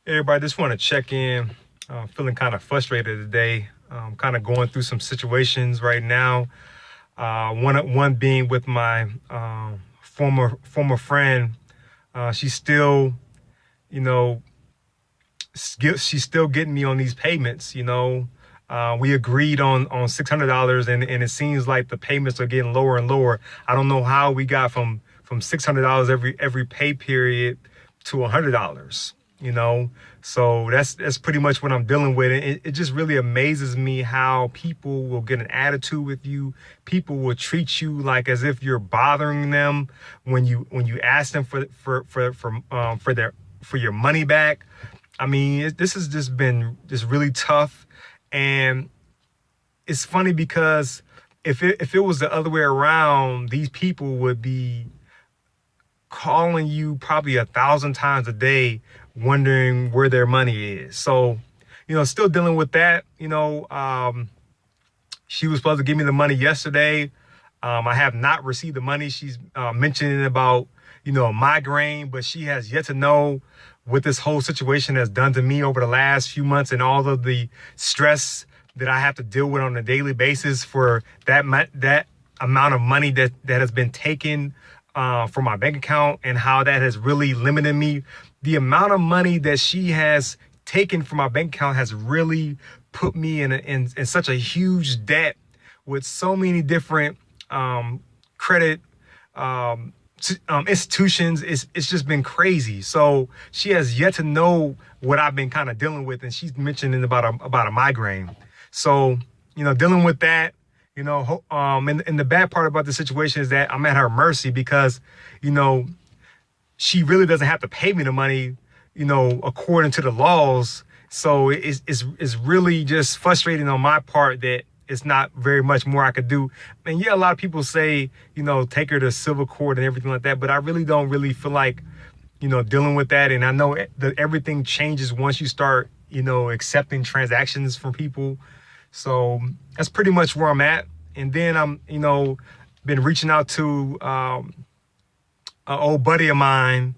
Hey everybody, just want to check in. Feeling kind of frustrated today. Kind of going through some situations right now. One being with my former friend. She's still, you know, she's still getting me on these payments. We agreed on $600, and it seems like the payments are getting lower and lower. I don't know how we got from $600 every pay period to $100. So that's pretty much what I'm dealing with. It just really amazes me how people will get an attitude with you. People will treat you like as if you're bothering them when you ask them for your money back. I mean, this has just been just really tough. And it's funny because if it was the other way around, these people would be calling you probably 1,000 times a day, wondering where their money is. So, still dealing with that. She was supposed to give me the money yesterday. I have not received the money. She's mentioning about, a migraine, but she has yet to know what this whole situation has done to me over the last few months and all of the stress that I have to deal with on a daily basis for that amount of money that has been taken from my bank account, and how that has really limited me. The amount of money that she has taken from my bank account has really put me in such a huge debt with so many different credit institutions. It's just been crazy. So she has yet to know what I've been kind of dealing with, and she's mentioning about a migraine. So dealing with that. And the bad part about the situation is that I'm at her mercy because, she really doesn't have to pay me the money, according to the laws. So it's really just frustrating on my part that it's not very much more I could do. And yeah, a lot of people say, take her to civil court and everything like that, but I really don't really feel like, dealing with that. And I know that everything changes once you start, accepting transactions from people. So that's pretty much where I'm at. And then I'm, been reaching out to an old buddy of mine,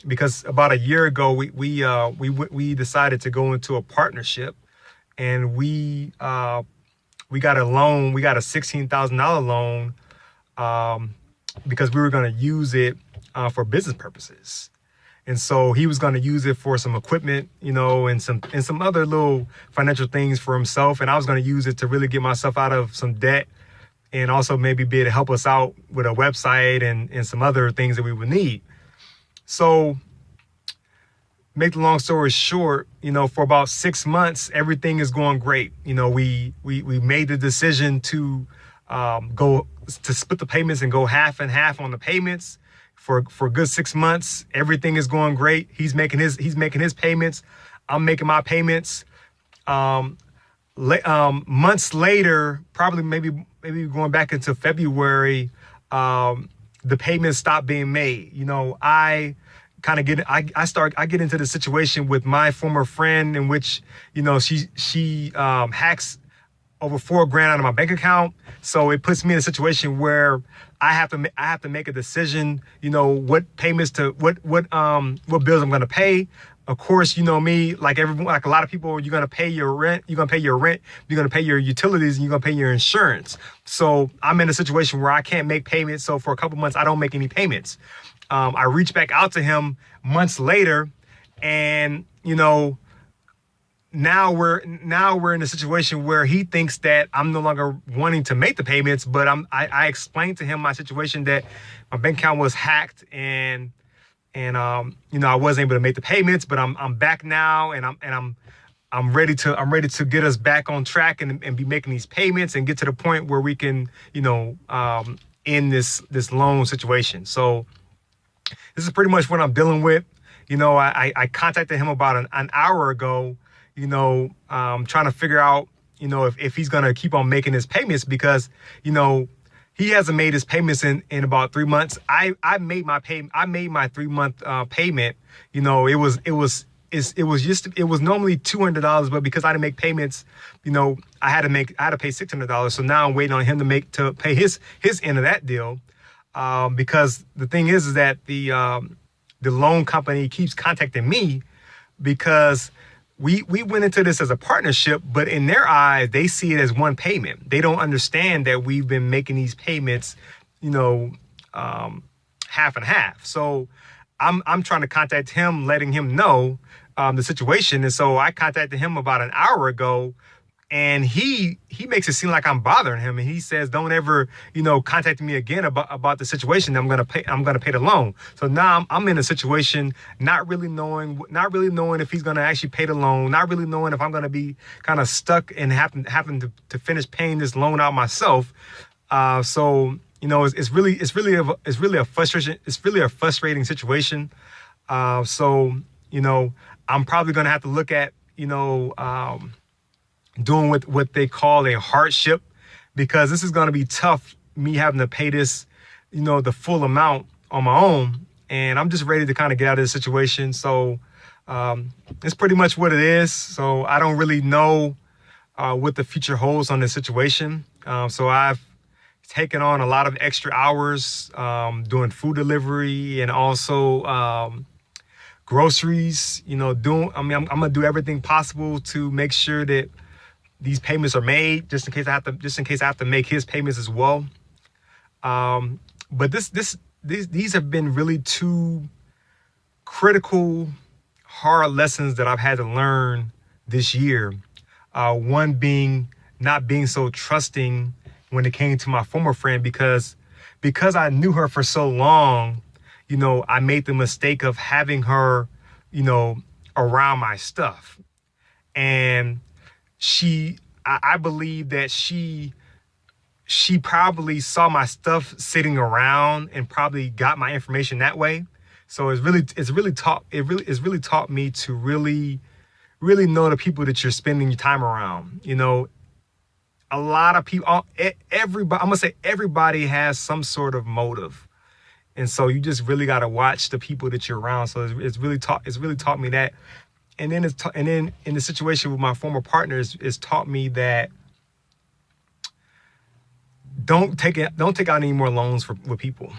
because about a year ago we decided to go into a partnership, and we got a loan. We got a $16,000 loan because we were going to use it for business purposes. And so he was going to use it for some equipment, and some other little financial things for himself. And I was going to use it to really get myself out of some debt, and also maybe be able to help us out with a website and some other things that we would need. So make the long story short, for about 6 months, everything is going great. We made the decision to go to split the payments and go half and half on the payments. For a good 6 months, everything is going great. He's making his payments. I'm making my payments. Months later, probably maybe going back into February, the payments stopped being made. I kind of get into the situation with my former friend in which, she hacks over $4,000 out of my bank account. So it puts me in a situation where I have to make a decision, what payments what bills I'm going to pay. Of course, me, like everyone, like a lot of people, you're going to pay your rent, you're going to pay your utilities, and you're going to pay your insurance. So I'm in a situation where I can't make payments. So for a couple months, I don't make any payments. I reach back out to him months later, and, now we're in a situation where he thinks that I'm no longer wanting to make the payments, but I explained to him my situation, that my bank account was hacked, and I wasn't able to make the payments, but I'm back now, and I'm ready to get us back on track and be making these payments and get to the point where we can end this loan situation. So this is pretty much what I'm dealing with. I contacted him about an hour ago, trying to figure out, if he's going to keep on making his payments, because, he hasn't made his payments in about 3 months. I made my 3-month payment. It was normally $200, but because I didn't make payments, I had to pay $600. So now I'm waiting on him to pay his end of that deal. Because the thing is that the loan company keeps contacting me because we went into this as a partnership, but in their eyes, they see it as one payment. They don't understand that we've been making these payments, half and half. So I'm trying to contact him, letting him know the situation. And so I contacted him about an hour ago, and he makes it seem like I'm bothering him. And he says, don't ever, contact me again about the situation. I'm going to pay the loan. So now I'm in a situation, not really knowing if he's going to actually pay the loan, not really knowing if I'm going to be kind of stuck and having to finish paying this loan out myself. So it's really a frustrating situation. So I'm probably going to have to look at, doing what they call a hardship, because this is going to be tough, me having to pay this, the full amount on my own. And I'm just ready to kind of get out of this situation. So it's pretty much what it is. So I don't really know what the future holds on this situation. So I've taken on a lot of extra hours doing food delivery and also groceries. I'm going to do everything possible to make sure that these payments are made, just in case I have to make his payments as well. But these have been really two critical, hard lessons that I've had to learn this year. One being not being so trusting when it came to my former friend, because I knew her for so long. I made the mistake of having her, around my stuff. And I believe that she probably saw my stuff sitting around and probably got my information that way. So it's really taught me to really know the people that you're spending your time around. A lot of people, everybody, I'm gonna say everybody has some sort of motive. And so you just really got to watch the people that you're around. So it's really taught me that. And then in the situation with my former partners, it's taught me that don't take out any more loans with people.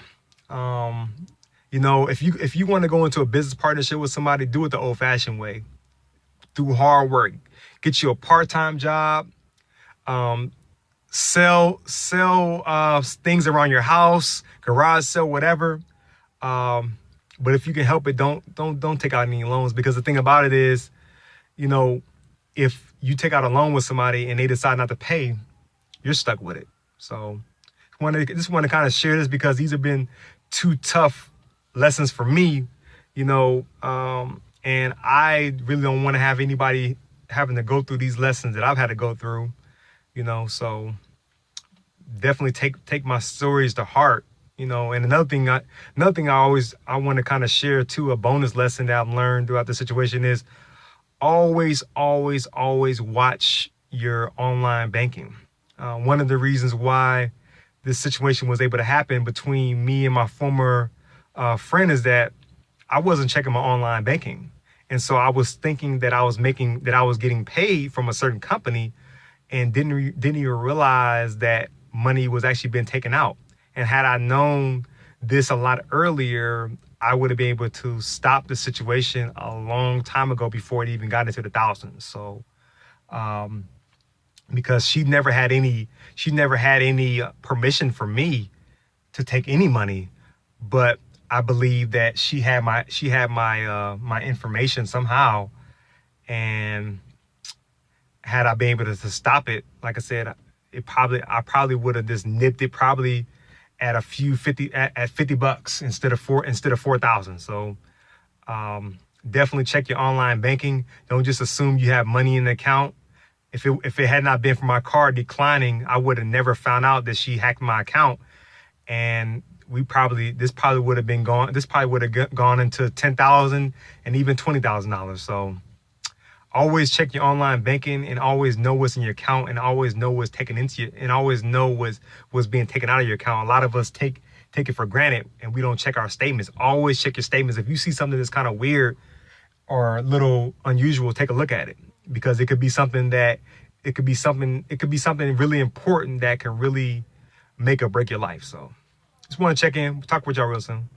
If you want to go into a business partnership with somebody, do it the old-fashioned way, through hard work. Get you a part-time job. Sell things around your house, garage sale, whatever. But if you can help it, don't take out any loans, because the thing about it is, if you take out a loan with somebody and they decide not to pay, you're stuck with it. So just want to kind of share this, because these have been two tough lessons for me, and I really don't want to have anybody having to go through these lessons that I've had to go through, so definitely take my stories to heart. And another thing I want to kind of share too, a bonus lesson that I've learned throughout the situation, is always watch your online banking. One of the reasons why this situation was able to happen between me and my former friend is that I wasn't checking my online banking. And so I was thinking that I was getting paid from a certain company, and didn't even realize that money was actually being taken out. And had I known this a lot earlier, I would have been able to stop the situation a long time ago before it even got into the thousands. So, because she never had any permission for me to take any money, but I believe that she had my information somehow, and had I been able to stop it, like I said, I probably would have just nipped it probably at at $50 instead of 4,000. So definitely check your online banking. Don't just assume you have money in the account. If it had not been for my card declining, I would have never found out that she hacked my account, and this probably would have gone into $10,000 and even $20,000. So always check your online banking, and always know what's in your account, and always know what's taken into you, and always know what's being taken out of your account. A lot of us take it for granted, and we don't check our statements. Always check your statements. If you see something that's kind of weird or a little unusual, take a look at it, because it could be something really important that can really make or break your life. So just want to check in. Talk with y'all real soon.